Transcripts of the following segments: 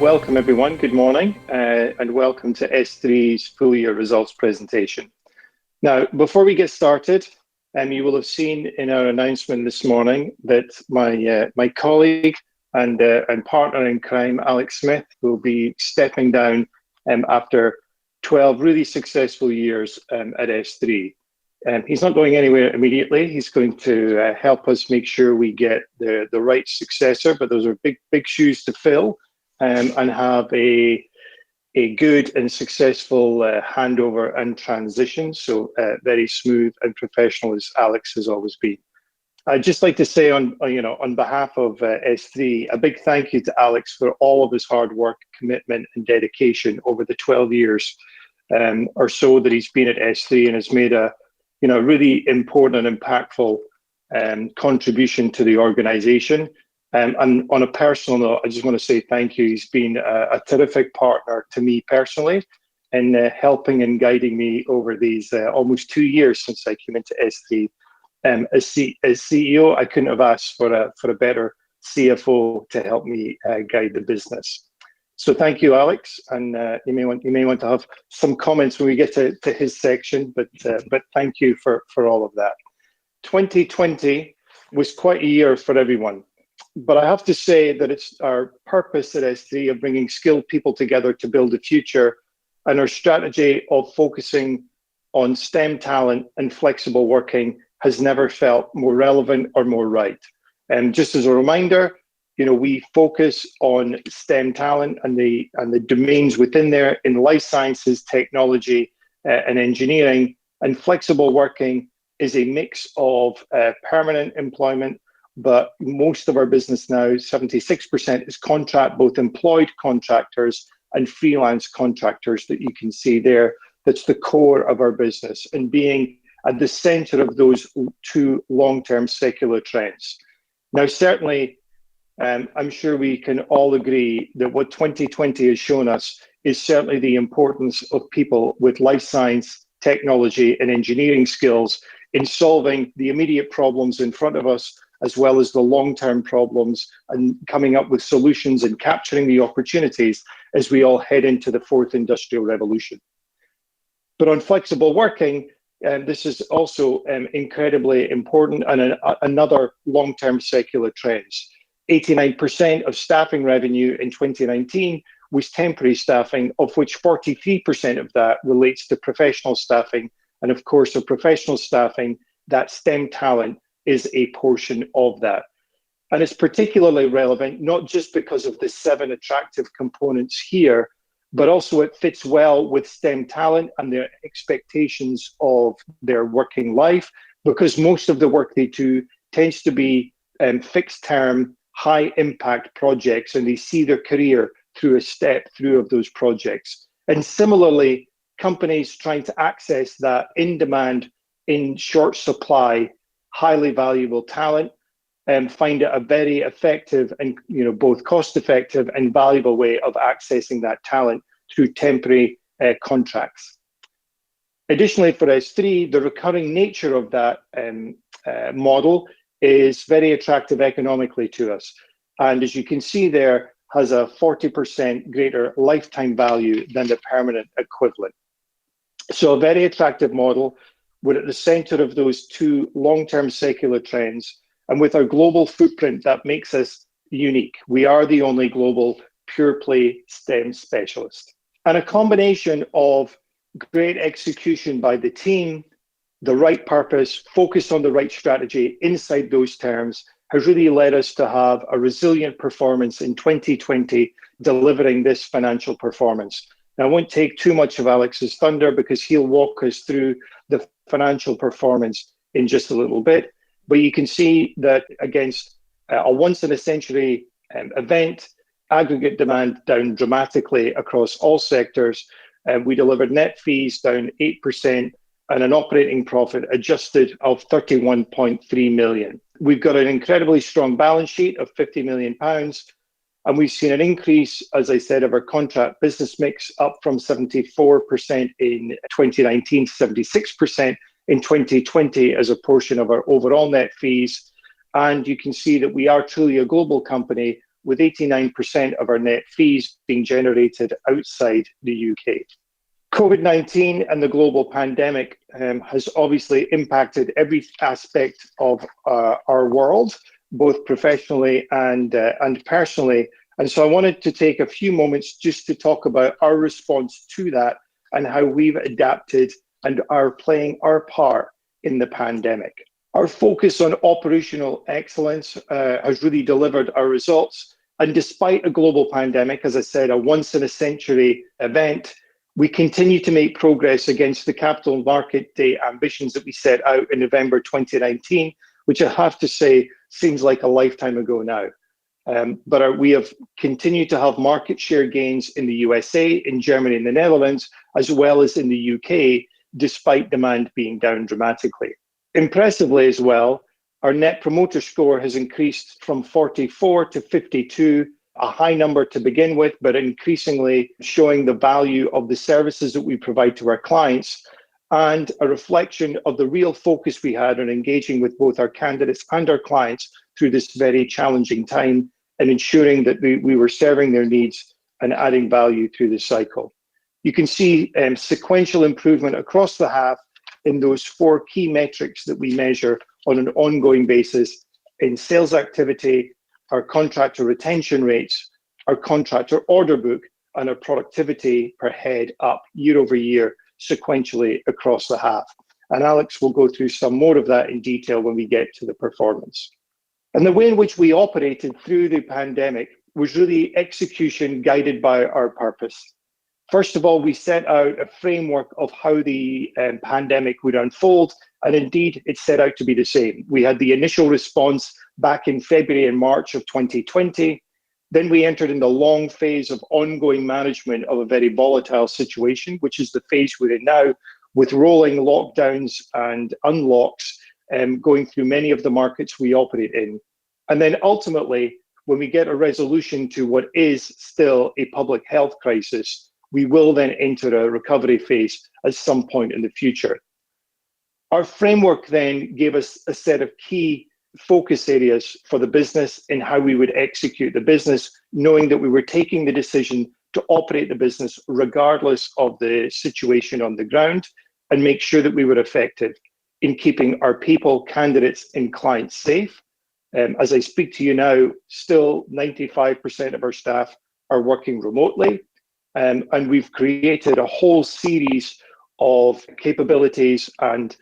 Welcome everyone, good morning, and welcome to SThree's full year results presentation. Now, before we get started, you will have seen in our announcement this morning that my colleague and partner in crime, Alex Smith, will be stepping down after 12 really successful years at SThree. He's not going anywhere immediately. He's going to help us make sure we get the right successor, but those are big shoes to fill. And have a good and successful handover and transition. So very smooth and professional as Alex has always been. I'd just like to say on behalf of SThree, a big thank you to Alex for all of his hard work, commitment and dedication over the 12 years or so that he's been at SThree, and has made a really important and impactful contribution to the organization. And on a personal note, I just want to say thank you. He's been a terrific partner to me personally in helping and guiding me over these almost 2 years since I came into SThree. As CEO, I couldn't have asked for a better CFO to help me guide the business. So thank you, Alex. And you may want to have some comments when we get to his section, but thank you for all of that. 2020 was quite a year for everyone. But I have to say that it's our purpose at SThree of bringing skilled people together to build a future, and our strategy of focusing on STEM talent and flexible working has never felt more relevant or more right. And just as a reminder, we focus on STEM talent and the domains within there in life sciences, technology, and engineering. And flexible working is a mix of permanent employment, but most of our business now, 76%, is contract, both employed contractors and freelance contractors that you can see there. That's the core of our business, and being at the center of those two long-term secular trends. Now, certainly, I'm sure we can all agree that what 2020 has shown us is certainly the importance of people with life science, technology, and engineering skills in solving the immediate problems in front of us, as well as the long-term problems, and coming up with solutions and capturing the opportunities as we all head into the fourth industrial revolution. But on flexible working, this is also incredibly important and another long-term secular trends. 89% of staffing revenue in 2019 was temporary staffing, of which 43% of that relates to professional staffing. And of course, of professional staffing, that STEM talent is a portion of that. And it's particularly relevant, not just because of the 7 attractive components here, but also it fits well with STEM talent and their expectations of their working life, because most of the work they do tends to be fixed term, high impact projects, and they see their career through a step through of those projects. And similarly, companies trying to access that in demand, in short supply, highly valuable talent, and find it a very effective and both cost effective and valuable way of accessing that talent through temporary contracts. Additionally, for SThree, the recurring nature of that model is very attractive economically to us. And as you can see there, has a 40% greater lifetime value than the permanent equivalent. So a very attractive model. We're at the center of those two long-term secular trends. And with our global footprint, that makes us unique. We are the only global pure play STEM specialist. And a combination of great execution by the team, the right purpose, focus on the right strategy inside those terms has really led us to have a resilient performance in 2020, delivering this financial performance. Now, I won't take too much of Alex's thunder because he'll walk us through the financial performance in just a little bit. But you can see that against a once-in-a-century event, aggregate demand down dramatically across all sectors. We delivered net fees down 8% and an operating profit adjusted of £31.3 million. We've got an incredibly strong balance sheet of £50 million. And we've seen an increase, as I said, of our contract business mix up from 74% in 2019 to 76% in 2020 as a portion of our overall net fees. And you can see that we are truly a global company with 89% of our net fees being generated outside the UK. COVID-19 and the global pandemic has obviously impacted every aspect of our world, both professionally and personally. And so I wanted to take a few moments just to talk about our response to that and how we've adapted and are playing our part in the pandemic. Our focus on operational excellence has really delivered our results. And despite a global pandemic, as I said, a once-in-a-century event, we continue to make progress against the Capital Market Day ambitions that we set out in November 2019, which I have to say seems like a lifetime ago now. But we have continued to have market share gains in the USA, in Germany and the Netherlands, as well as in the UK, despite demand being down dramatically. Impressively as well, our Net Promoter Score has increased from 44 to 52, a high number to begin with, but increasingly showing the value of the services that we provide to our clients, and a reflection of the real focus we had on engaging with both our candidates and our clients through this very challenging time and ensuring that we were serving their needs and adding value through the cycle. You can see sequential improvement across the half in those four key metrics that we measure on an ongoing basis in sales activity, our contractor retention rates, our contractor order book, and our productivity per head up year over year sequentially across the half. And Alex will go through some more of that in detail when we get to the performance. And the way in which we operated through the pandemic was really execution guided by our purpose. First of all, we set out a framework of how the pandemic would unfold, and indeed it set out to be the same. We had the initial response back in February and March of 2020. Then we entered in the long phase of ongoing management of a very volatile situation, which is the phase we're in now, with rolling lockdowns and unlocks going through many of the markets we operate in. And then ultimately, when we get a resolution to what is still a public health crisis, we will then enter a recovery phase at some point in the future. Our framework then gave us a set of key focus areas for the business in how we would execute the business, knowing that we were taking the decision to operate the business regardless of the situation on the ground and make sure that we were effective in keeping our people, candidates, and clients safe. As I speak to you now, still 95% of our staff are working remotely, and we've created a whole series of capabilities and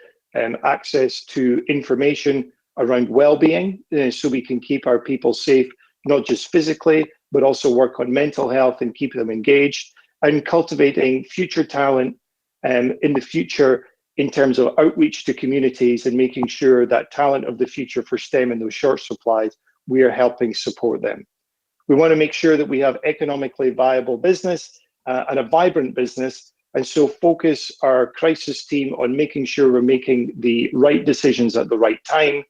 access to information around well-being, so we can keep our people safe, not just physically, but also work on mental health and keep them engaged, and cultivating future talent in the future in terms of outreach to communities and making sure that talent of the future for STEM and those short supplies, we are helping support them. We want to make sure that we have economically viable business and a vibrant business, and so focus our crisis team on making sure we're making the right decisions at the right time,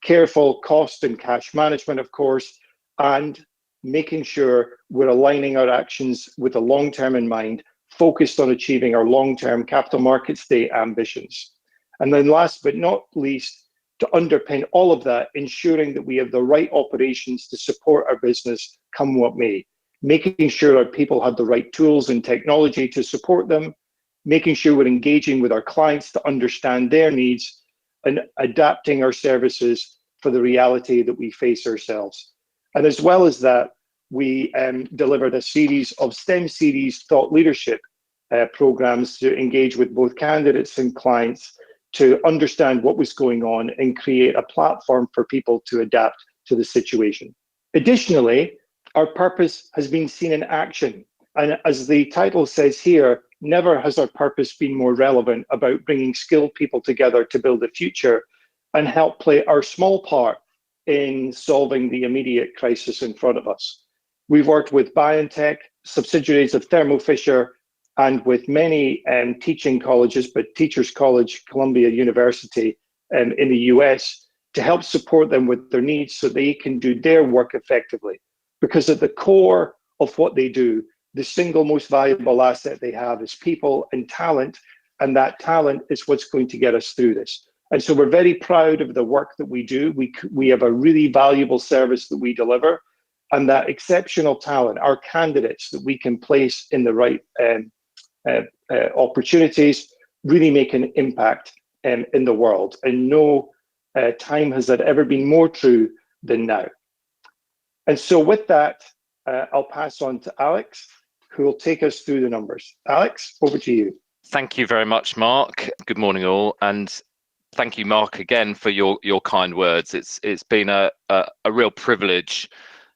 careful cost and cash management, of course, and making sure we're aligning our actions with the long term in mind, focused on achieving our long-term Capital Markets Day ambitions. And then last but not least, to underpin all of that, ensuring that we have the right operations to support our business come what may, making sure our people have the right tools and technology to support them, making sure we're engaging with our clients to understand their needs, and adapting our services for the reality that we face ourselves. And as well as that, we delivered a series of STEM series thought leadership programs to engage with both candidates and clients to understand what was going on and create a platform for people to adapt to the situation. Additionally, our purpose has been seen in action. And as the title says here, never has our purpose been more relevant about bringing skilled people together to build a future and help play our small part in solving the immediate crisis in front of us. We've worked with BioNTech, subsidiaries of Thermo Fisher, and with many teaching colleges, but Teachers College, Columbia University in the US, to help support them with their needs so they can do their work effectively. Because at the core of what they do, the single most valuable asset they have is people and talent, and that talent is what's going to get us through this. And so we're very proud of the work that we do. We have a really valuable service that we deliver, and that exceptional talent, our candidates that we can place in the right opportunities, really make an impact in the world. And no time has that ever been more true than now. And so with that, I'll pass on to Alex, who will take us through the numbers. Alex, over to you. Thank you very much, Mark. Good morning, all. And thank you, Mark, again for your kind words. It's been a real privilege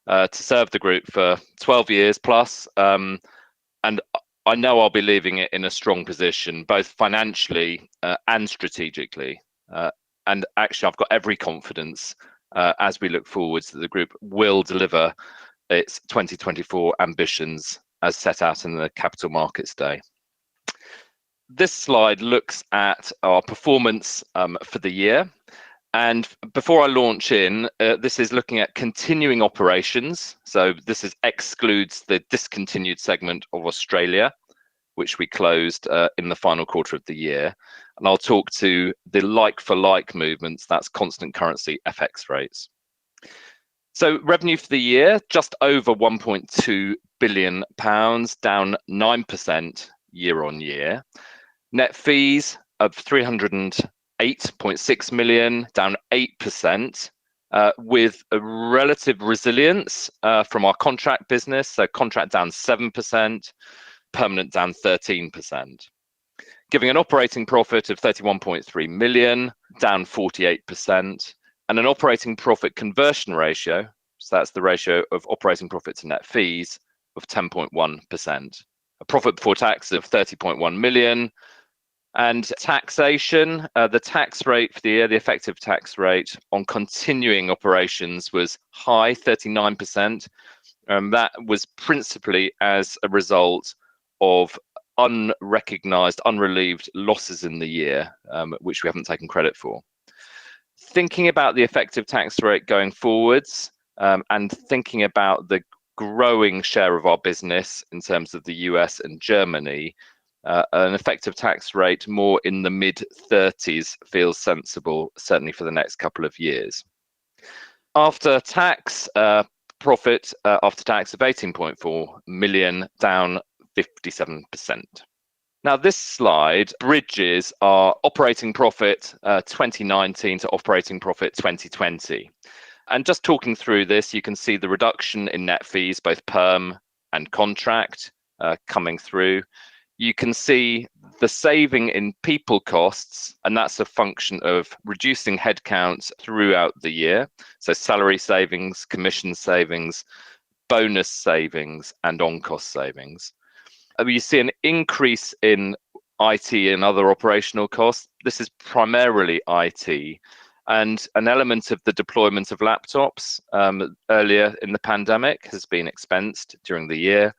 to serve the group for 12 years plus. And I know I'll be leaving it in a strong position, both financially and strategically. And actually, I've got every confidence as we look forwards that the group will deliver its 2024 ambitions as set out in the Capital Markets Day. This slide looks at our performance for the year. And before I launch in, this is looking at continuing operations. So this excludes the discontinued segment of Australia, which we closed in the final quarter of the year. And I'll talk to the like-for-like movements, that's constant currency FX rates. So revenue for the year, just over £1.2 billion, down 9% year on year. Net fees of 308.6 million, down 8%, with a relative resilience from our contract business. So contract down 7%, permanent down 13%. Giving an operating profit of 31.3 million, down 48%, and an operating profit conversion ratio, so that's the ratio of operating profit to net fees, of 10.1%. A profit before tax of 30.1 million. And taxation, the tax rate for the year, the effective tax rate on continuing operations was high, 39%. That was principally as a result of unrecognised, unrelieved losses in the year, which we haven't taken credit for. Thinking about the effective tax rate going forwards, and thinking about the growing share of our business in terms of the US and Germany, an effective tax rate more in the mid-30s feels sensible, certainly for the next couple of years. After tax, profit after tax of 18.4 million, down 57%. Now this slide bridges our operating profit 2019 to operating profit 2020. And just talking through this, you can see the reduction in net fees, both perm and contract, coming through. You can see the saving in people costs, and that's a function of reducing headcount throughout the year. So salary savings, commission savings, bonus savings, and on-cost savings. You see an increase in IT and other operational costs. This is primarily IT, and an element of the deployment of laptops earlier in the pandemic has been expensed during the year.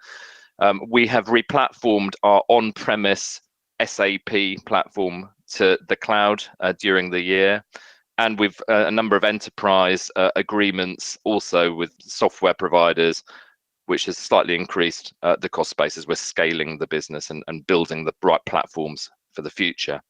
We have replatformed our on-premise SAP platform to the cloud during the year, and we've a number of enterprise agreements also with software providers, which has slightly increased the cost base as we're scaling the business and building the right platforms for the future.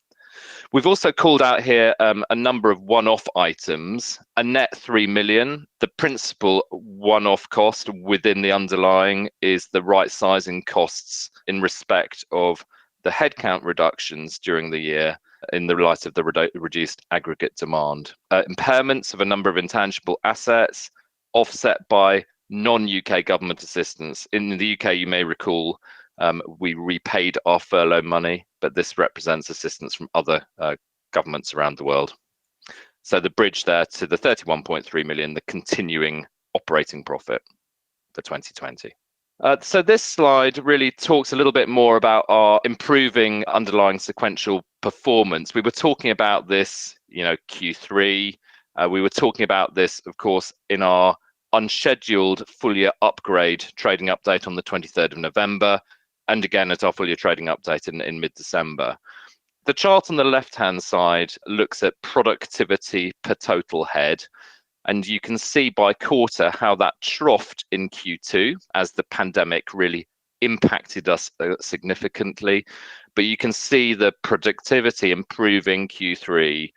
We've also called out here a number of one-off items, a net 3 million. The principal one-off cost within the underlying is the right sizing costs in respect of the headcount reductions during the year in the light of the reduced aggregate demand. Impairments of a number of intangible assets offset by non-UK government assistance. In the UK, you may recall, we repaid our furlough money, but this represents assistance from other governments around the world. So the bridge there to the 31.3 million, the continuing operating profit for 2020. So this slide really talks a little bit more about our improving underlying sequential performance. We were talking about this, Q3. We were talking about this, of course, in our unscheduled full year upgrade trading update on the 23rd of November, and again at our full year trading update in mid-December. The chart on the left-hand side looks at productivity per total head, and you can see by quarter how that troughed in Q2 as the pandemic really impacted us significantly. But you can see the productivity improving Q3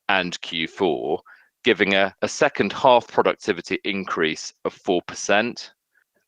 and Q4. giving a second half productivity increase of 4%.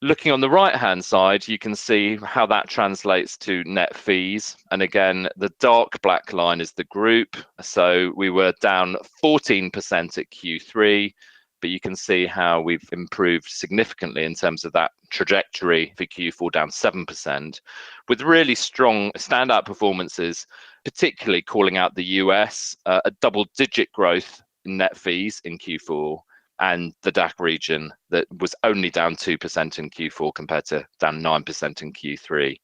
Looking on the right-hand side, you can see how that translates to net fees. And again, the dark black line is the group. So we were down 14% at Q3, but you can see how we've improved significantly in terms of that trajectory for Q4, down 7%, with really strong standout performances, particularly calling out the US, a double-digit growth in net fees in Q4, and the DACH region that was only down 2% in Q4 compared to down 9% in Q3.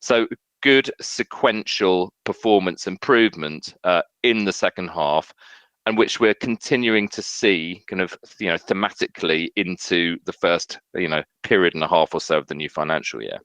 So good sequential performance improvement in the second half, and which we're continuing to see kind of, thematically into the first, period and a half or so of the new financial year.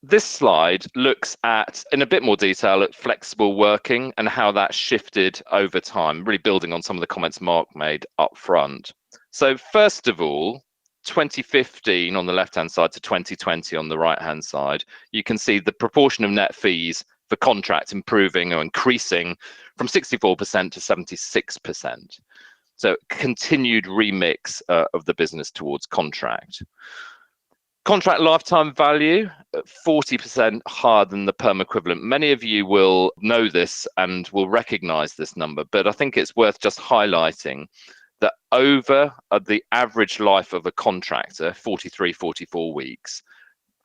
This slide looks at, in a bit more detail, at flexible working and how that shifted over time, really building on some of the comments Mark made up front. So first of all, 2015 on the left-hand side to 2020 on the right-hand side, you can see the proportion of net fees for contract improving or increasing from 64% to 76%. So continued remix of the business towards contract. Contract lifetime value, 40% higher than the perm equivalent. Many of you will know this and will recognize this number, but I think it's worth just highlighting that over the average life of a contractor, 43, 44 weeks,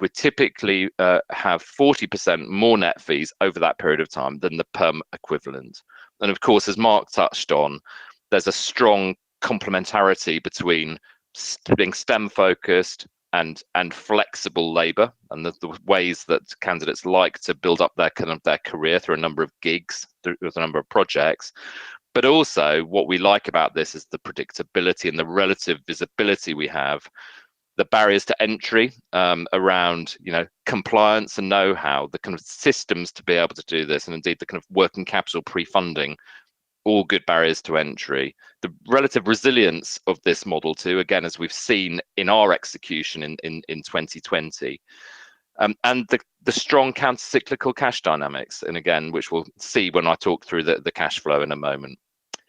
we typically have 40% more net fees over that period of time than the perm equivalent. And of course, as Mark touched on, there's a strong complementarity between being STEM focused and flexible labour, and the ways that candidates like to build up their career through a number of gigs, through a number of projects. But also what we like about this is the predictability and the relative visibility we have, the barriers to entry around compliance and know-how, the kind of systems to be able to do this, and indeed the kind of working capital pre-funding, all good barriers to entry. The relative resilience of this model too, again, as we've seen in our execution in 2020, and the strong counter-cyclical cash dynamics, and again, which we'll see when I talk through the cash flow in a moment.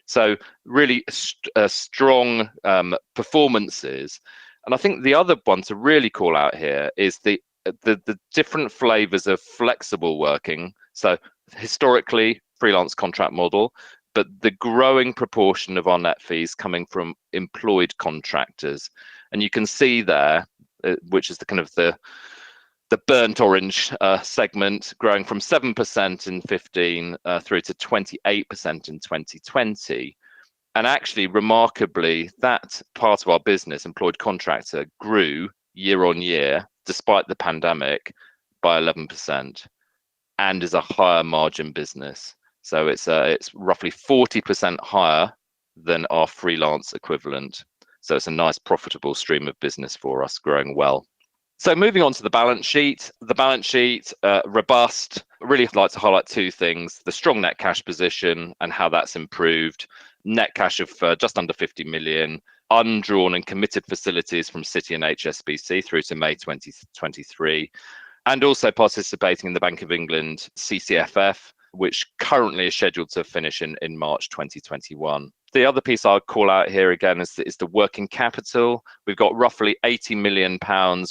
So really strong performances. And I think the other one to really call out here is the different flavors of flexible working. So historically, freelance contract model, but the growing proportion of our net fees coming from employed contractors. And you can see there, which is the kind of the burnt orange segment, growing from 7% in 15 through to 28% in 2020. And actually, remarkably, that part of our business, employed contractor, grew year on year, despite the pandemic, by 11%, and is a higher margin business. So it's roughly 40% higher than our freelance equivalent. So it's a nice profitable stream of business for us, growing well. So moving on to the balance sheet, robust. Really like to highlight two things: the strong net cash position and how that's improved. Net cash of just under 50 million, undrawn and committed facilities from Citi and HSBC through to May 2023, and also participating in the Bank of England CCFF, which currently is scheduled to finish in March 2021. The other piece I'll call out here again is the working capital. We've got roughly £80 million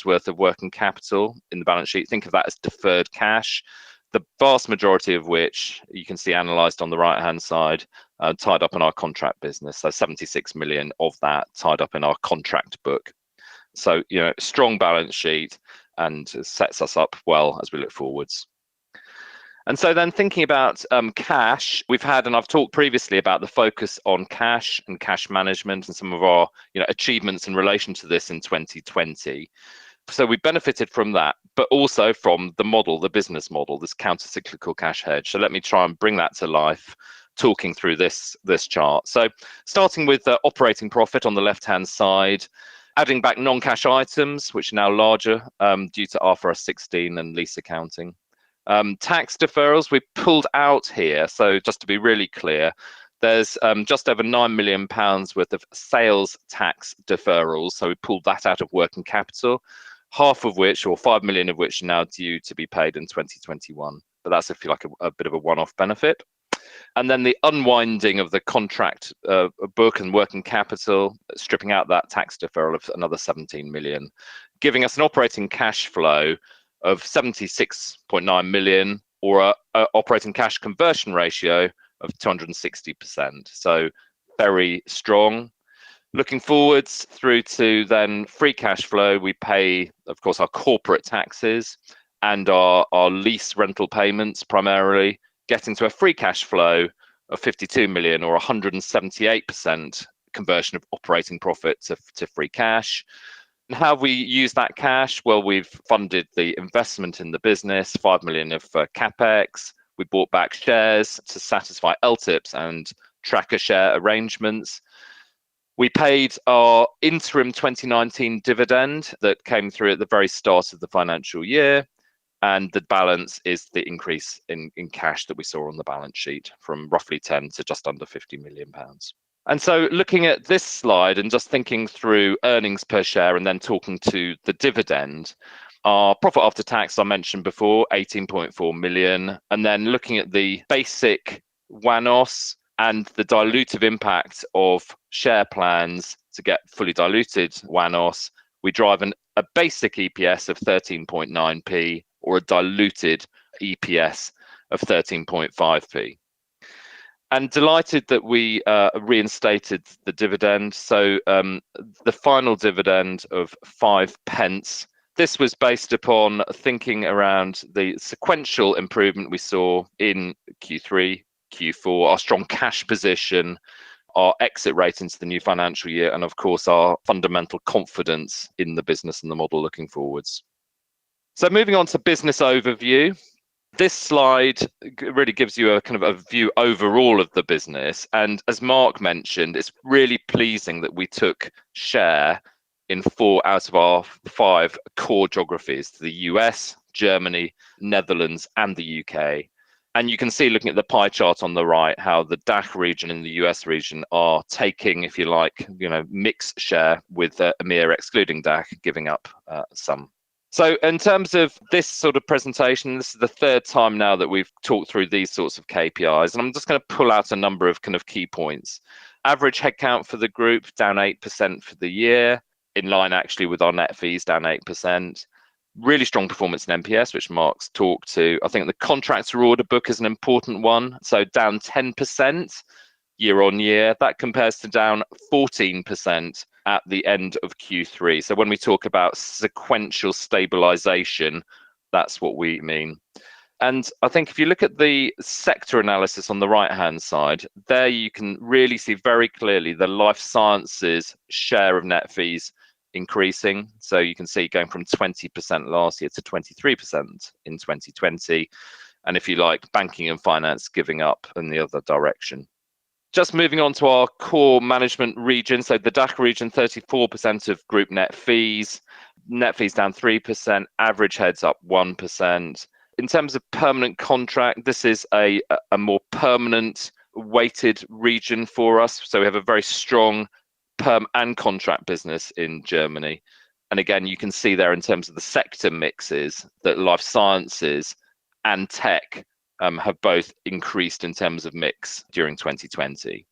worth of working capital in the balance sheet. Think of that as deferred cash, the vast majority of which you can see analysed on the right-hand side, tied up in our contract business. So 76 million of that tied up in our contract book. So, strong balance sheet, and sets us up well as we look forwards. And so then thinking about cash, we've had, and I've talked previously about the focus on cash and cash management and some of our achievements in relation to this in 2020. So we benefited from that, but also from the model, the business model, this counter-cyclical cash hedge. So let me try and bring that to life, talking through this chart. So starting with the operating profit on the left-hand side, adding back non-cash items, which are now larger due to IFRS 16 and lease accounting. Tax deferrals we pulled out here. So just to be really clear, there's just over £9 million worth of sales tax deferrals. So we pulled that out of working capital, half of which, or 5 million of which, are now due to be paid in 2021. But that's, if you like, a bit of a one-off benefit. And then the unwinding of the contract book and working capital, stripping out that tax deferral of another 17 million, giving us an operating cash flow of 76.9 million, or a operating cash conversion ratio of 260%. So very strong. Looking forwards through to then free cash flow, we pay, of course, our corporate taxes and our lease rental payments primarily, getting to a free cash flow of 52 million, or 178% conversion of operating profit to free cash. And how have we used that cash? Well, we've funded the investment in the business, 5 million of capex. We bought back shares to satisfy LTIPs and tracker share arrangements. We paid our interim 2019 dividend that came through at the very start of the financial year. And the balance is the increase in cash that we saw on the balance sheet, from roughly 10 to just under 50 million pounds. And so looking at this slide and just thinking through earnings per share and then talking to the dividend, our profit after tax, I mentioned before, 18.4 million. And then looking at the basic WANOS and the dilutive impact of share plans to get fully diluted WANOS, we drive a basic EPS of 13.9p, or a diluted EPS of 13.5p. And delighted that we reinstated the dividend. So the final dividend of 5 pence. This was based upon thinking around the sequential improvement we saw in Q3, Q4, our strong cash position, our exit rate into the new financial year, and of course our fundamental confidence in the business and the model looking forwards. So moving on to business overview. This slide really gives you a kind of a view overall of the business. And as Mark mentioned, it's really pleasing that we took share in 4 out of our 5 core geographies: the US, Germany, Netherlands, and the UK. And you can see, looking at the pie chart on the right, how the DACH region and the US region are taking, if you like, mixed share, with EMEA excluding DACH giving up some. So in terms of this sort of presentation, this is the 3rd time now that we've talked through these sorts of KPIs, and I'm just going to pull out a number of kind of key points. Average headcount for the group down 8% for the year, in line actually with our net fees down 8%. Really strong performance in NPS, which Mark's talked to. I think the contractor order book is an important one. So down 10% year on year. That compares to down 14% at the end of Q3. So when we talk about sequential stabilization, that's what we mean. And I think if you look at the sector analysis on the right-hand side, there you can really see very clearly the life sciences share of net fees increasing. So you can see going from 20% last year to 23% in 2020. And if you like, banking and finance giving up in the other direction. Just moving on to our core management region. So the DACH region, 34% of group net fees down 3%, average heads up 1%. In terms of permanent contract, this is a more permanent weighted region for us. So we have a very strong perm and contract business in Germany. And again, you can see there in terms of the sector mixes that life sciences and tech have both increased in terms of mix during 2020.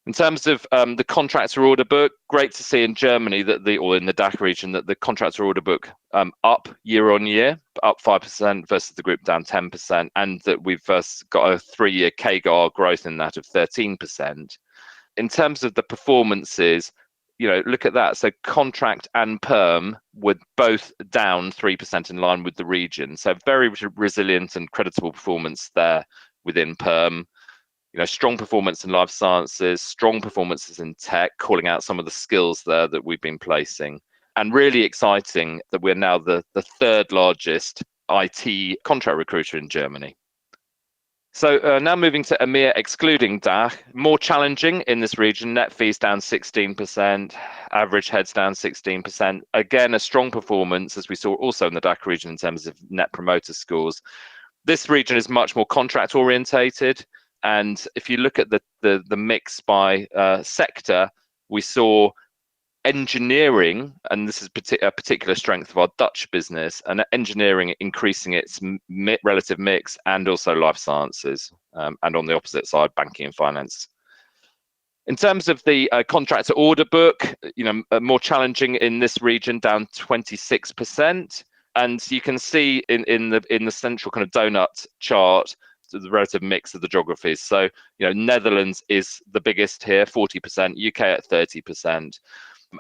In terms of the contractor order book, great to see in Germany or in the DACH region, that the contractor order book up year on year, up 5% versus the group down 10%, and that we've got a 3-year CAGR growth in that of 13%. In terms of the performances, look at that. So contract and perm were both down 3% in line with the region. So very resilient and creditable performance there within perm. Strong performance in life sciences, strong performances in tech, calling out some of the skills there that we've been placing. And really exciting that we're now the 3rd largest IT contract recruiter in Germany. So now moving to EMEA excluding DACH, more challenging in this region. Net fees down 16%, average heads down 16%. Again, a strong performance, as we saw also in the DACH region in terms of net promoter scores. This region is much more contract orientated. And if you look at the mix by sector, we saw engineering, and this is a particular strength of our Dutch business, and engineering increasing its relative mix, and also life sciences, and on the opposite side, banking and finance. In terms of the contractor order book, more challenging in this region, down 26%. And you can see in the central kind of donut chart the relative mix of the geographies. So, Netherlands is the biggest here, 40%, UK at 30%.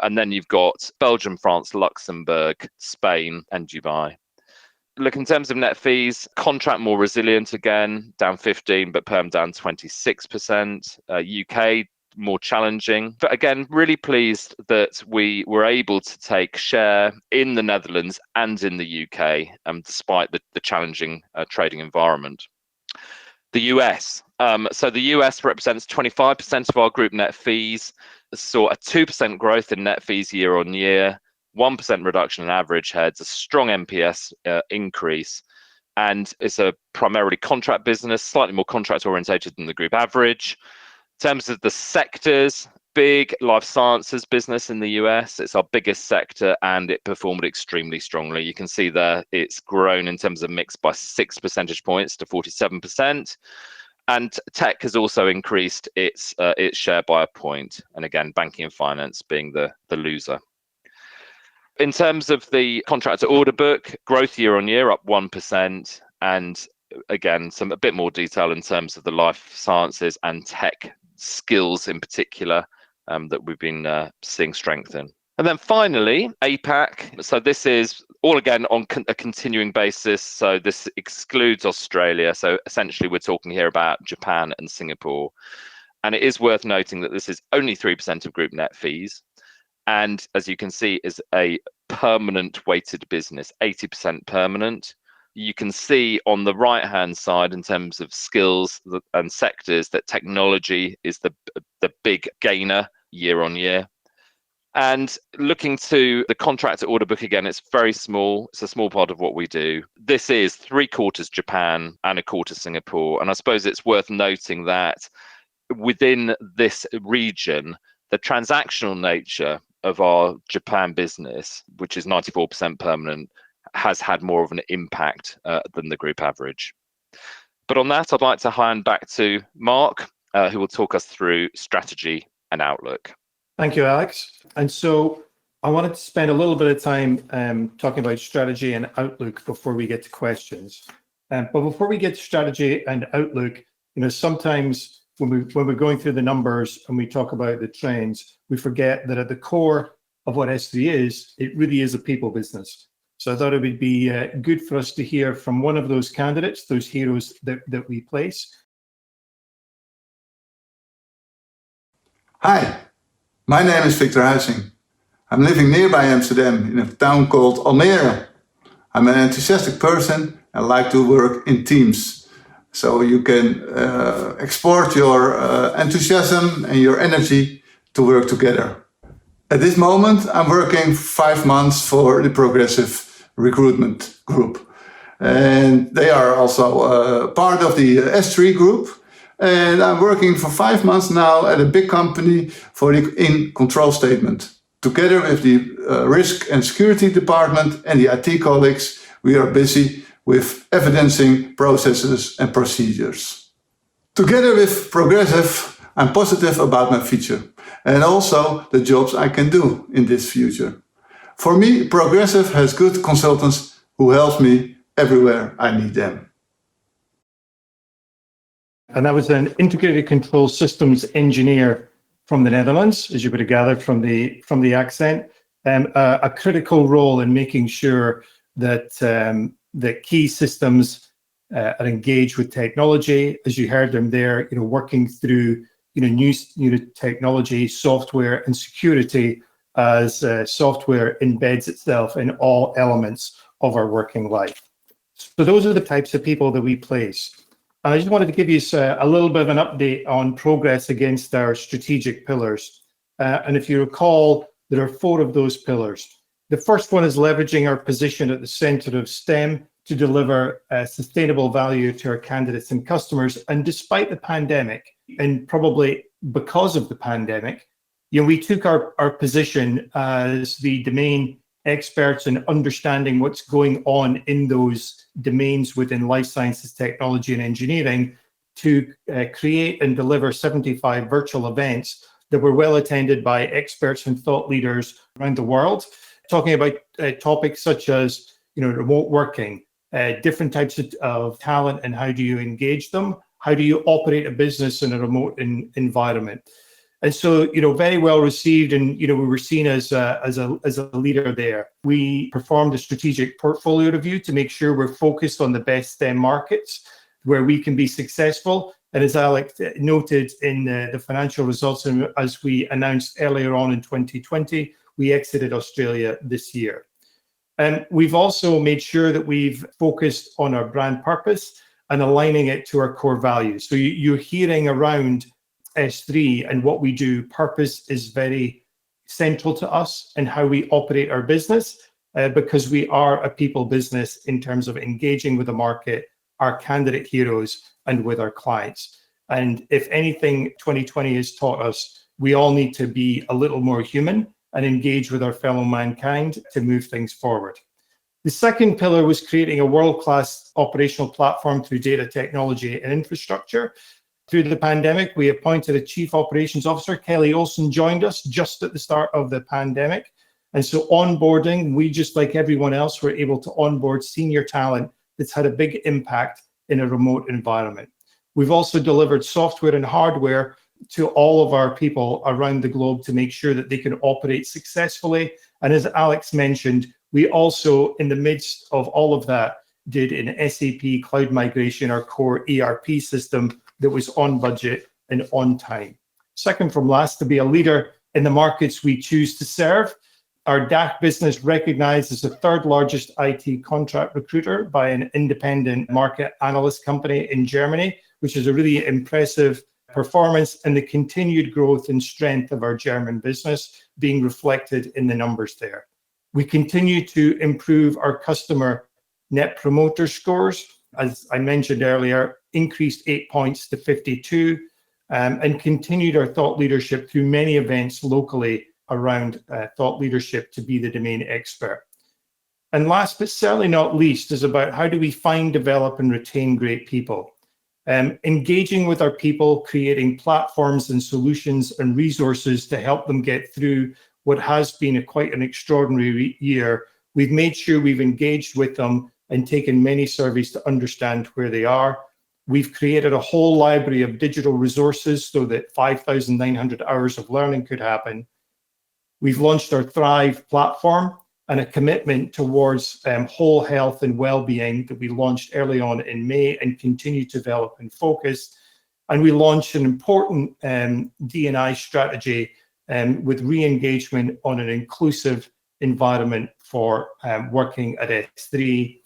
And then you've got Belgium, France, Luxembourg, Spain, and Dubai. Look, in terms of net fees, contract more resilient again, down 15%, but perm down 26%. UK more challenging. But again, really pleased that we were able to take share in the Netherlands and in the UK, despite the challenging trading environment. The US. So the US represents 25% of our group net fees, saw a 2% growth in net fees year on year, 1% reduction in average heads, a strong NPS increase, and it's a primarily contract business, slightly more contract orientated than the group average. In terms of the sectors, big life sciences business in the US. It's our biggest sector, and it performed extremely strongly. You can see there it's grown in terms of mix by 6 percentage points to 47%. And tech has also increased its share by a point. And again, banking and finance being the loser. In terms of the contractor order book, growth year on year up 1%. And again, a bit more detail in terms of the life sciences and tech skills in particular that we've been seeing strength in. And then finally, APAC. So this is all again on a continuing basis. So this excludes Australia. So essentially we're talking here about Japan and Singapore. And it is worth noting that this is only 3% of group net fees. And as you can see, is a permanent weighted business, 80% permanent. You can see on the right-hand side in terms of skills and sectors that technology is the big gainer year on year. And looking to the contractor order book again, it's very small. It's a small part of what we do. This is 3/4 Japan and 1/4 Singapore. And I suppose it's worth noting that within this region, the transactional nature of our Japan business, which is 94% permanent, has had more of an impact than the group average. But on that, I'd like to hand back to Mark, who will talk us through strategy and outlook. Thank you, Alex. And so I wanted to spend a little bit of time talking about strategy and outlook before we get to questions. But before we get to strategy and outlook, sometimes when we're going through the numbers and we talk about the trends, we forget that at the core of what SThree is, it really is a people business. So I thought it would be good for us to hear from one of those candidates, those heroes that we place. Hi, my name is Victor Huizing. I'm living nearby Amsterdam in a town called Almere. I'm an enthusiastic person and like to work in teams. So you can export your enthusiasm and your energy to work together. At this moment, I'm working 5 months for the Progressive Recruitment group. And they are also part of the SThree group. And I'm working for 5 months now at a big company for the in control statement. Together with the risk and security department and the IT colleagues, we are busy with evidencing processes and procedures. Together with Progressive, I'm positive about my future and also the jobs I can do in this future. For me, Progressive has good consultants who help me everywhere I need them. And that was an integrated control systems engineer from the Netherlands, as you would have gathered from the accent, a critical role in making sure that that key systems are engaged with technology. As you heard them there, working through new technology, software, and security as software embeds itself in all elements of our working life. So those are the types of people that we place. And I just wanted to give you a little bit of an update on progress against our strategic pillars. And if you recall, there are 4 of those pillars. The first one is leveraging our position at the center of STEM to deliver sustainable value to our candidates and customers. And despite the pandemic, and probably because of the pandemic, we took our position as the domain experts in understanding what's going on in those domains within life sciences, technology, and engineering to create and deliver 75 virtual events that were well attended by experts and thought leaders around the world, talking about topics such as remote working, different types of talent and how do you engage them, how do you operate a business in a remote environment. And so, very well received, and we were seen as a leader there. We performed a strategic portfolio review to make sure we're focused on the best STEM markets where we can be successful. And as Alex noted in the financial results, and as we announced earlier on in 2020, we exited Australia this year. And we've also made sure that we've focused on our brand purpose and aligning it to our core values. So you're hearing around SThree and what we do. Purpose is very central to us and how we operate our business, because we are a people business in terms of engaging with the market, our candidate heroes, and with our clients. And if anything 2020 has taught us, we all need to be a little more human and engage with our fellow mankind to move things forward. The second pillar was creating a world-class operational platform through data technology and infrastructure. Through the pandemic, we appointed a chief operations officer. Kelly Olsen joined us just at the start of the pandemic. And so onboarding, we, just like everyone else, were able to onboard senior talent that's had a big impact in a remote environment. We've also delivered software and hardware to all of our people around the globe to make sure that they can operate successfully. And as Alex mentioned, we also, in the midst of all of that, did an SAP cloud migration, our core ERP system that was on budget and on time. Second from last, to be a leader in the markets we choose to serve. Our DACH business recognized as the third largest IT contract recruiter by an independent market analyst company in Germany, which is a really impressive performance, and the continued growth and strength of our German business being reflected in the numbers there. We continue to improve our customer net promoter scores. As I mentioned earlier, increased 8 points to 52, and continued our thought leadership through many events locally around thought leadership to be the domain expert. And last but certainly not least is about how do we find, develop, and retain great people. Engaging with our people, creating platforms and solutions and resources to help them get through what has been quite an extraordinary year. We've made sure we've engaged with them and taken many surveys to understand where they are. We've created a whole library of digital resources so that 5,900 hours of learning could happen. We've launched our Thrive platform and a commitment towards whole health and well-being that we launched early on in May and continue to develop and focus. And we launched an important D&I strategy with re-engagement on an inclusive environment for working at SThree.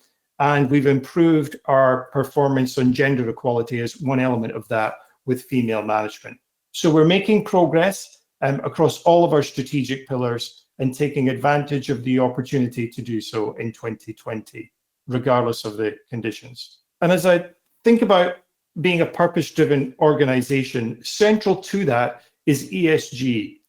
And we've improved our performance on gender equality as one element of that with female management. So we're making progress across all of our strategic pillars and taking advantage of the opportunity to do so in 2020, regardless of the conditions. And as I think about being a purpose-driven organization, central to that is ESG.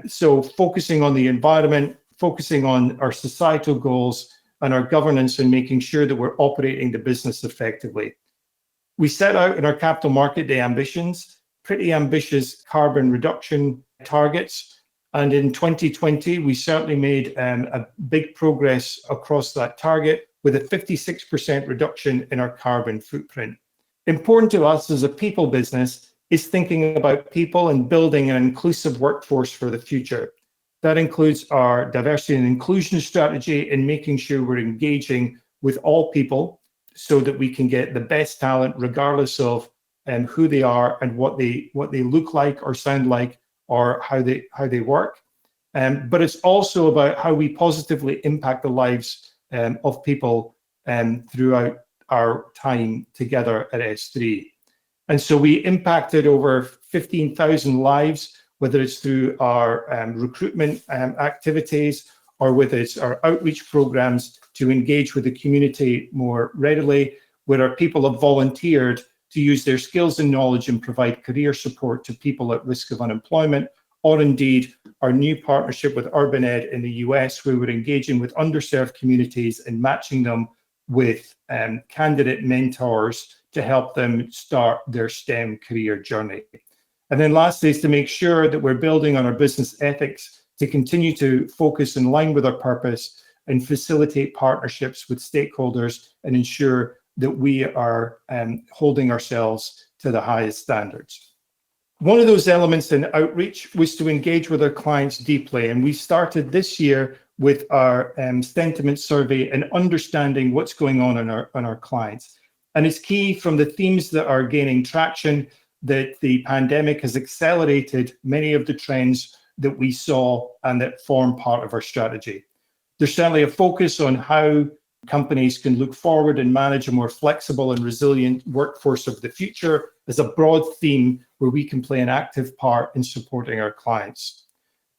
So focusing on the environment, focusing on our societal goals and our governance, and making sure that we're operating the business effectively. We set out in our Capital Market Day ambitions, pretty ambitious carbon reduction targets. And in 2020, we certainly made a big progress across that target with a 56% reduction in our carbon footprint. Important to us as a people business is thinking about people and building an inclusive workforce for the future. That includes our diversity and inclusion strategy and making sure we're engaging with all people so that we can get the best talent regardless of who they are and what they look like or sound like or how they work. But it's also about how we positively impact the lives of people throughout our time together at SThree. And so we impacted over 15,000 lives, whether it's through our recruitment activities or whether it's our outreach programs to engage with the community more readily, where our people have volunteered to use their skills and knowledge and provide career support to people at risk of unemployment, or indeed our new partnership with Urban Ed in the US, where we're engaging with underserved communities and matching them with candidate mentors to help them start their STEM career journey. And then lastly is to make sure that we're building on our business ethics to continue to focus in line with our purpose and facilitate partnerships with stakeholders and ensure that we are holding ourselves to the highest standards. One of those elements in outreach was to engage with our clients deeply, and we started this year with our sentiment survey and understanding what's going on in our clients. And it's key from the themes that are gaining traction that the pandemic has accelerated many of the trends that we saw and that form part of our strategy. There's certainly a focus on how companies can look forward and manage a more flexible and resilient workforce of the future as a broad theme where we can play an active part in supporting our clients.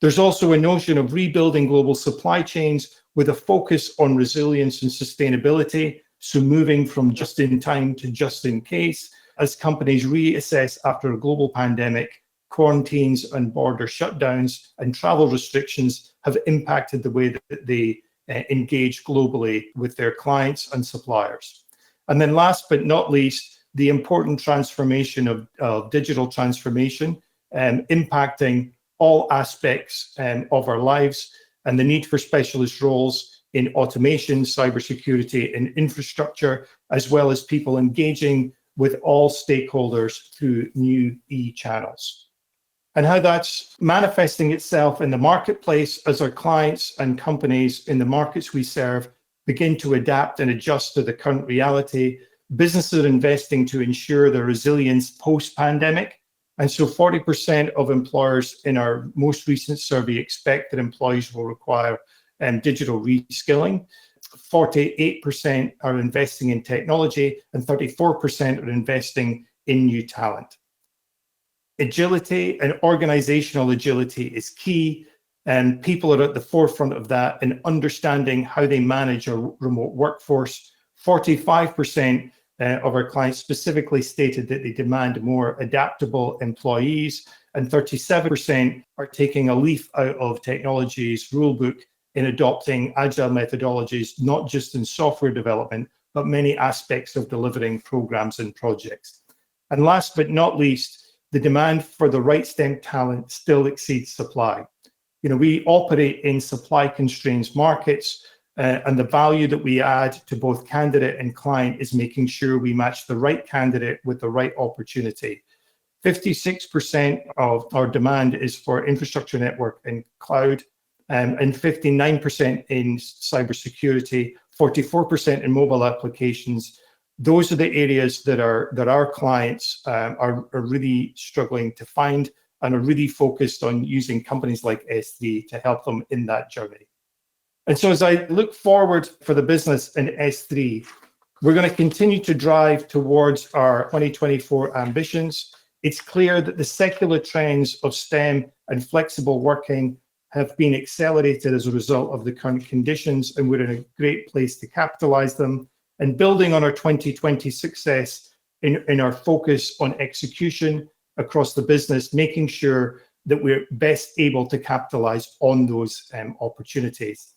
There's also a notion of rebuilding global supply chains with a focus on resilience and sustainability, so moving from just in time to just in case, as companies reassess after a global pandemic. Quarantines and border shutdowns and travel restrictions have impacted the way that they engage globally with their clients and suppliers. And then last but not least, the important transformation of digital transformation impacting all aspects of our lives, and the need for specialist roles in automation, cybersecurity, and infrastructure, as well as people engaging with all stakeholders through new e-channels. And how that's manifesting itself in the marketplace as our clients and companies in the markets we serve begin to adapt and adjust to the current reality. Businesses are investing to ensure their resilience post-pandemic. And so 40% of employers in our most recent survey expect that employees will require digital reskilling. 48% are investing in technology and 34% are investing in new talent. Agility and organizational agility is key, and people are at the forefront of that in understanding how they manage a remote workforce. 45% of our clients specifically stated that they demand more adaptable employees, and 37% are taking a leaf out of technology's rulebook in adopting agile methodologies, not just in software development, but many aspects of delivering programs and projects. And last but not least, the demand for the right STEM talent still exceeds supply. We operate in supply constraints markets, and the value that we add to both candidate and client is making sure we match the right candidate with the right opportunity. 56% of our demand is for infrastructure, network, and cloud, and 59% in cybersecurity, 44% in mobile applications. Those are the areas that our clients are really struggling to find and are really focused on using companies like SThree to help them in that journey. And so as I look forward for the business in SThree, we're going to continue to drive towards our 2024 ambitions. It's clear that the secular trends of STEM and flexible working have been accelerated as a result of the current conditions, and we're in a great place to capitalize them. And building on our 2020 success in our focus on execution across the business, making sure that we're best able to capitalize on those opportunities.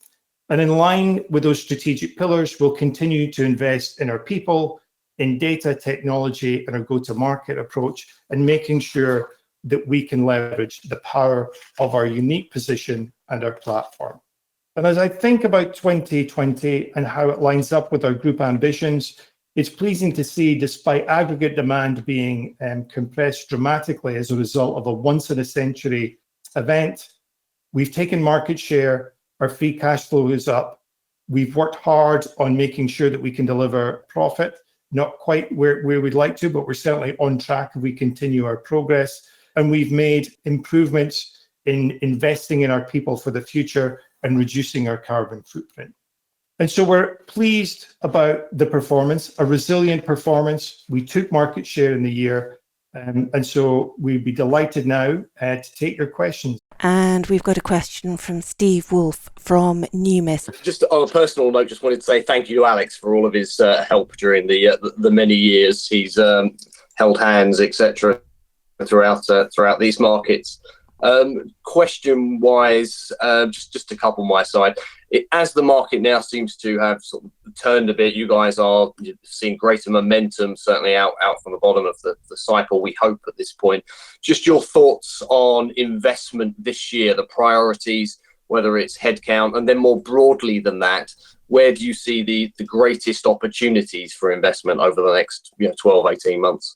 And in line with those strategic pillars, we'll continue to invest in our people, in data technology, and our go-to-market approach, and making sure that we can leverage the power of our unique position and our platform. And as I think about 2020 and how it lines up with our group ambitions, it's pleasing to see, despite aggregate demand being compressed dramatically as a result of a once-in-a-century event, we've taken market share, our free cash flow is up, we've worked hard on making sure that we can deliver profit, not quite where we'd like to, but we're certainly on track if we continue our progress, and we've made improvements in investing in our people for the future and reducing our carbon footprint. And so we're pleased about the performance, a resilient performance. We took market share in the year, and so we'd be delighted now to take your questions. And we've got a question from Steve Wolf from Numis. Just on a personal note, just wanted to say thank you to Alex for all of his help during the many years he's held hands, etc., throughout these markets. Question wise, just a couple on my side. As the market now seems to have sort of turned a bit, you guys are seeing greater momentum, certainly out from the bottom of the cycle, we hope at this point. Just your thoughts on investment this year, the priorities, whether it's headcount, and then more broadly than that, where do you see the greatest opportunities for investment over the next 12, 18 months?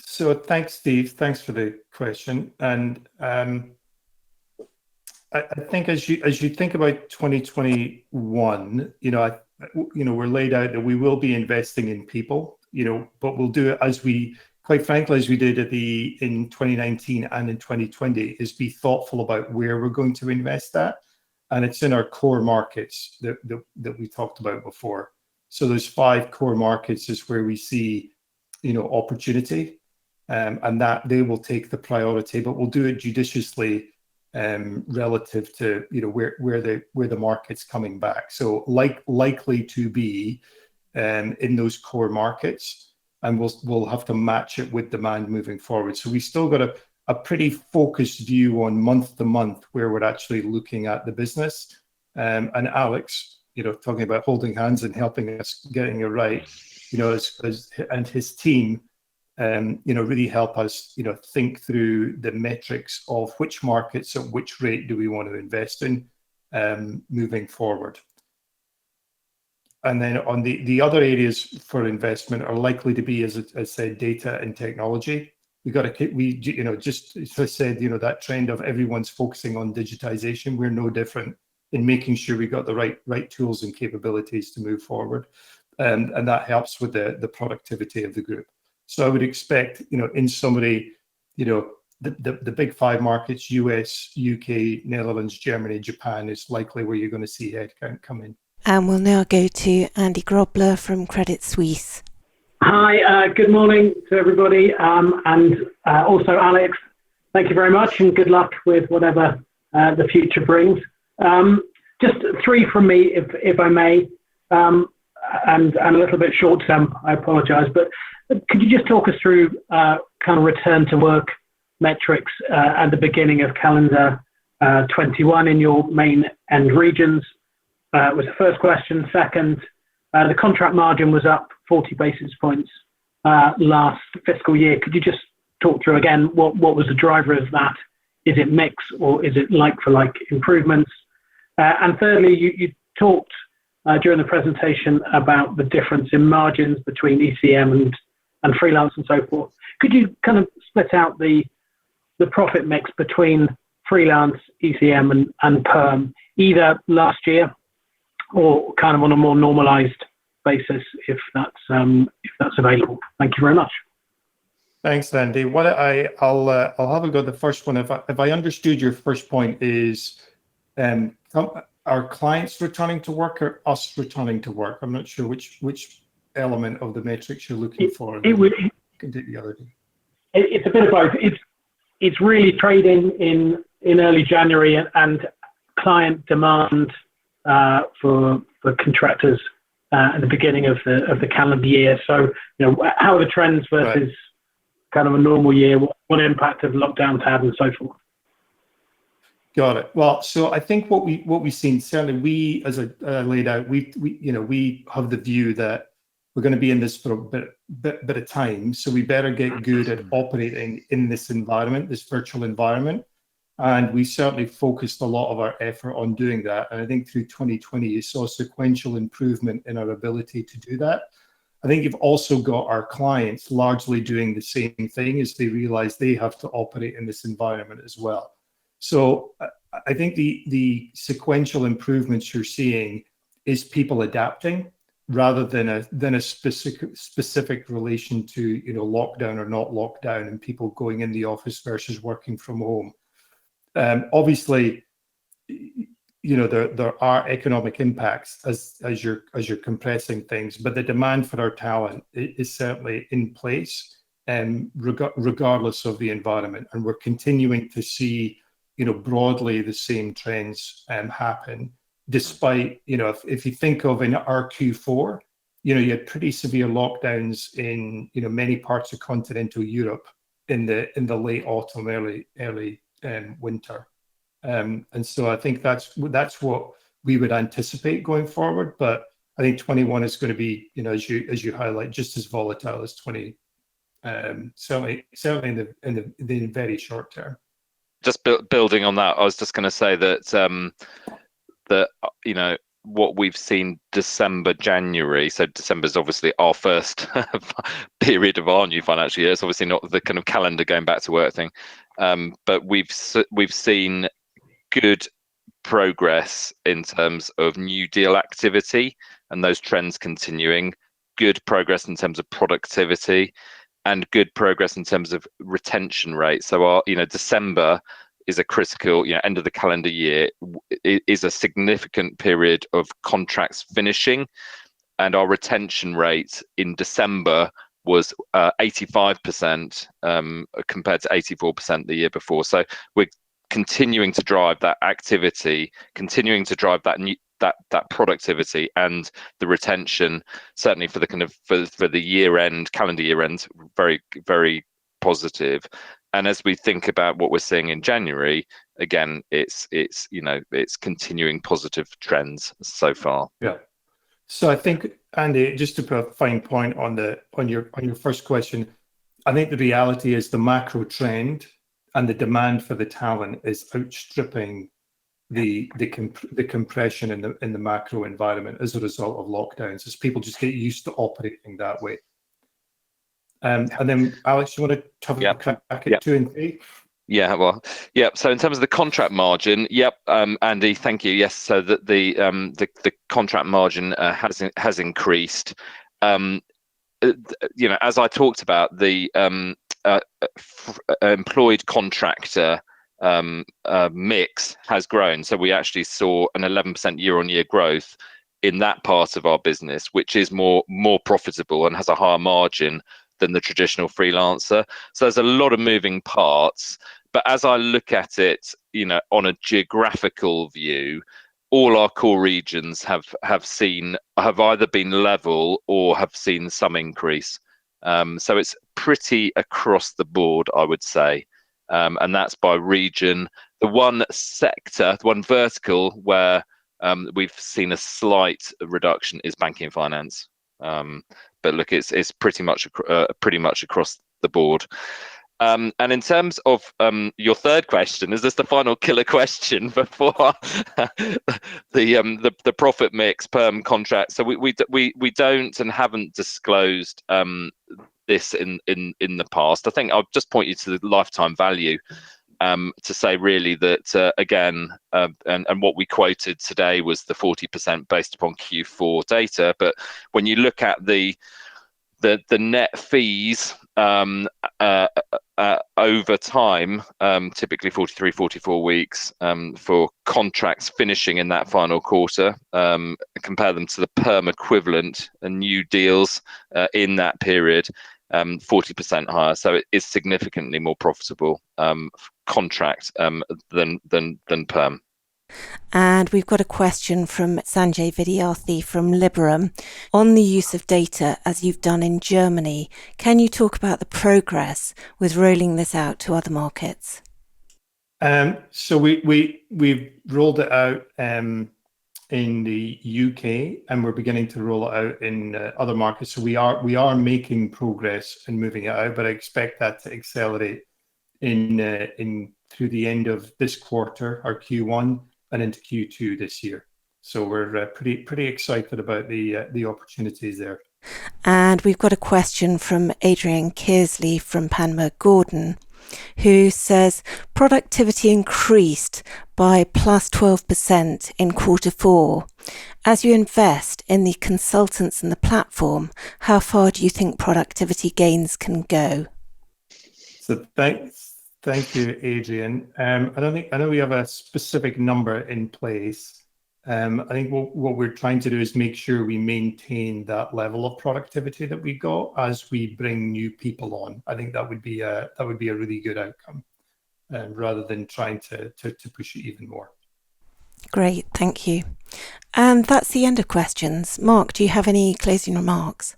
So thanks, Steve. Thanks for the question. And I think as you think about 2021, we're laid out that we will be investing in people, but we'll do it quite frankly, as we did in 2019 and in 2020, is be thoughtful about where we're going to invest that. And it's in our core markets that we talked about before. So those 5 core markets is where we see, opportunity. And that they will take the priority, but we'll do it judiciously relative to where the market's coming back. So likely to be in those core markets, and we'll have to match it with demand moving forward. So we still got a pretty focused view on month to month where we're actually looking at the business. And Alex, talking about holding hands and helping us getting it right, and his team. Really help us, think through the metrics of which markets at which rate do we want to invest in moving forward. And then on the other areas for investment are likely to be, as I said, data and technology. Just as I said, that trend of everyone's focusing on digitization, we're no different in making sure we got the right tools and capabilities to move forward. And that helps with the productivity of the group. So I would expect, in summary, the big 5 markets, US, UK, Netherlands, Germany, Japan is likely where you're going to see headcount come in. And we'll now go to Andy Grobler from Credit Suisse. Hi, good morning to everybody. And also Alex, thank you very much and good luck with whatever the future brings. Just 3 from me, if I may, and a little bit short term, I apologize, but could you just talk us through kind of return to work metrics at the beginning of calendar 21 in your main end regions? Was the first question. Second, the contract margin was up 40 basis points last fiscal year. Could you just talk through again what was the driver of that? Is it mix or is it like for like improvements? And thirdly, you talked during the presentation about the difference in margins between ECM and freelance and so forth. Could you kind of split out the profit mix between freelance, ECM and perm, either last year or kind of on a more normalized basis, if that's available? Thank you very much. Thanks, Andy. I'll have a go at the first one. If I understood your first point is, are clients returning to work or us returning to work? I'm not sure which element of the matrix you're looking for. Can take the other day. It's a bit of both. It's really trading in early January and client demand for contractors at the beginning of the calendar year. So how are the trends versus kind of a normal year? What impact have lockdowns had and so forth? Got it. Well, so I think what we've seen, certainly we, as I laid out, we have the view that we're going to be in this for a bit of time. So we better get good at operating in this environment, this virtual environment. And we certainly focused a lot of our effort on doing that. And I think through 2020, you saw sequential improvement in our ability to do that. I think you've also got our clients largely doing the same thing as they realize they have to operate in this environment as well. So I think the sequential improvements you're seeing is people adapting rather than a specific relation to lockdown or not lockdown and people going in the office versus working from home. Obviously, there are economic impacts as you're compressing things, but the demand for our talent is certainly in place, regardless of the environment, and we're continuing to see broadly the same trends happen. Despite if you think of in our Q4, you had pretty severe lockdowns in many parts of continental Europe in the late autumn, early winter. And so I think that's what we would anticipate going forward. But I think 21 is going to be, as you highlight, just as volatile as 20. Certainly in the very short term. Just building on that, I was just going to say that what we've seen December, January. So December is obviously our first period of our new financial year. It's obviously not the kind of calendar going back to work thing, but we've seen good progress in terms of new deal activity and those trends continuing. Good progress in terms of productivity, and good progress in terms of retention rate. So our, December is a critical, end of the calendar year, is a significant period of contracts finishing, and our retention rate in December was 85% compared to 84% the year before. So we're continuing to drive that activity, continuing to drive that productivity and the retention, certainly for the kind of for the year end, calendar year end, very, very positive. And as we think about what we're seeing in January, again, it's continuing positive trends so far. Yeah. So I think, Andy, just to put a fine point on your first question, I think the reality is the macro trend and the demand for the talent is outstripping the compression in the macro environment as a result of lockdowns, as people just get used to operating that way. And then, Alex, you want to have a crack at 2 and 3? Yeah, well, yeah. So in terms of the contract margin, Andy, thank you. Yes, so that the contract margin has increased. As I talked about, the employed contractor mix has grown. So we actually saw an 11% year-on-year growth in that part of our business, which is more profitable and has a higher margin than the traditional freelancer. So there's a lot of moving parts. But as I look at it, on a geographical view, all our core regions have either been level or have seen some increase. So it's pretty across the board, I would say. And that's by region. The one sector, the one vertical where we've seen a slight reduction is banking and finance. But look, it's pretty much across the board. And in terms of your third question, is this the final killer question before the profit mix perm contract? So we don't and haven't disclosed this in the past. I think I'll just point you to the lifetime value to say really that again, and what we quoted today was the 40% based upon Q4 data. But when you look at the net fees over time, typically 43, 44 weeks for contracts finishing in that final quarter, compare them to the perm equivalent and new deals in that period, 40% higher. So it is significantly more profitable contract than perm. And we've got a question from Sanjay Vidyarthi from Liberum on the use of data as you've done in Germany. Can you talk about the progress with rolling this out to other markets? So we've rolled it out in the UK, and we're beginning to roll it out in other markets. So we are making progress and moving it out, but I expect that to accelerate in through the end of this quarter, our Q1, and into Q2 this year. So we're pretty excited about the opportunities there. And we've got a question from Adrian Kearsley from Panmure Gordon, who says productivity increased by plus 12% in Q4. As you invest in the consultants and the platform, how far do you think productivity gains can go? So thank you, Adrian. I know we have a specific number in place. I think what we're trying to do is make sure we maintain that level of productivity that we got as we bring new people on. I think that would be a really good outcome, rather than trying to push it even more. Great, thank you. And that's the end of questions. Mark, do you have any closing remarks?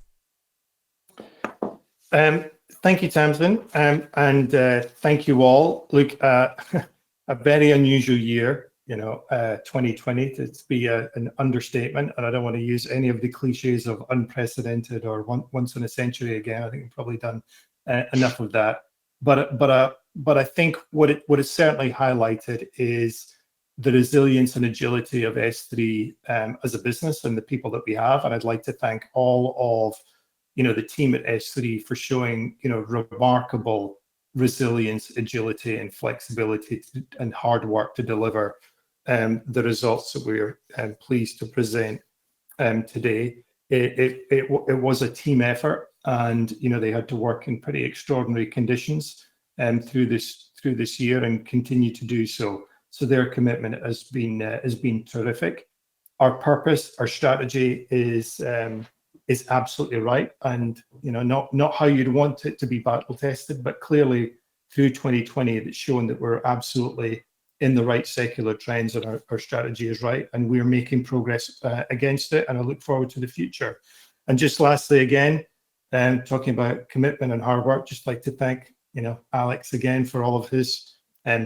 Thank you, Tamsin, and thank you all. Look, a very unusual year, 2020 to be an understatement, and I don't want to use any of the cliches of unprecedented or once in a century again. I think we've probably done enough of that. But I think what it has certainly highlighted is the resilience and agility of SThree as a business and the people that we have. And I'd like to thank all of the team at SThree for showing remarkable resilience, agility, and flexibility and hard work to deliver the results that we're pleased to present today. It was a team effort, and they had to work in pretty extraordinary conditions through this year and continue to do so. So their commitment has been terrific. Our purpose, our strategy is absolutely right, and not how you'd want it to be battle tested, but clearly through 2020 it's shown that we're absolutely in the right secular trends, and our strategy is right, and we're making progress against it, and I look forward to the future. And just lastly, again, talking about commitment and hard work, just like to thank Alex again for all of his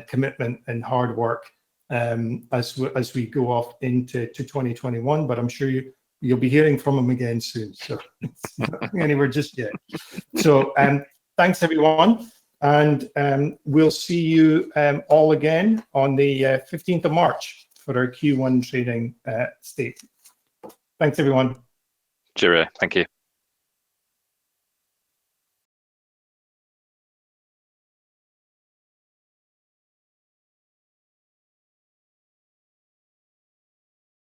commitment and hard work as we go off into 2021. But I'm sure you'll be hearing from him again soon. So it's not going anywhere just yet. So thanks everyone, and we'll see you all again on the 15th of March for our Q1 trading state. Thanks everyone. Cheerio. Thank you.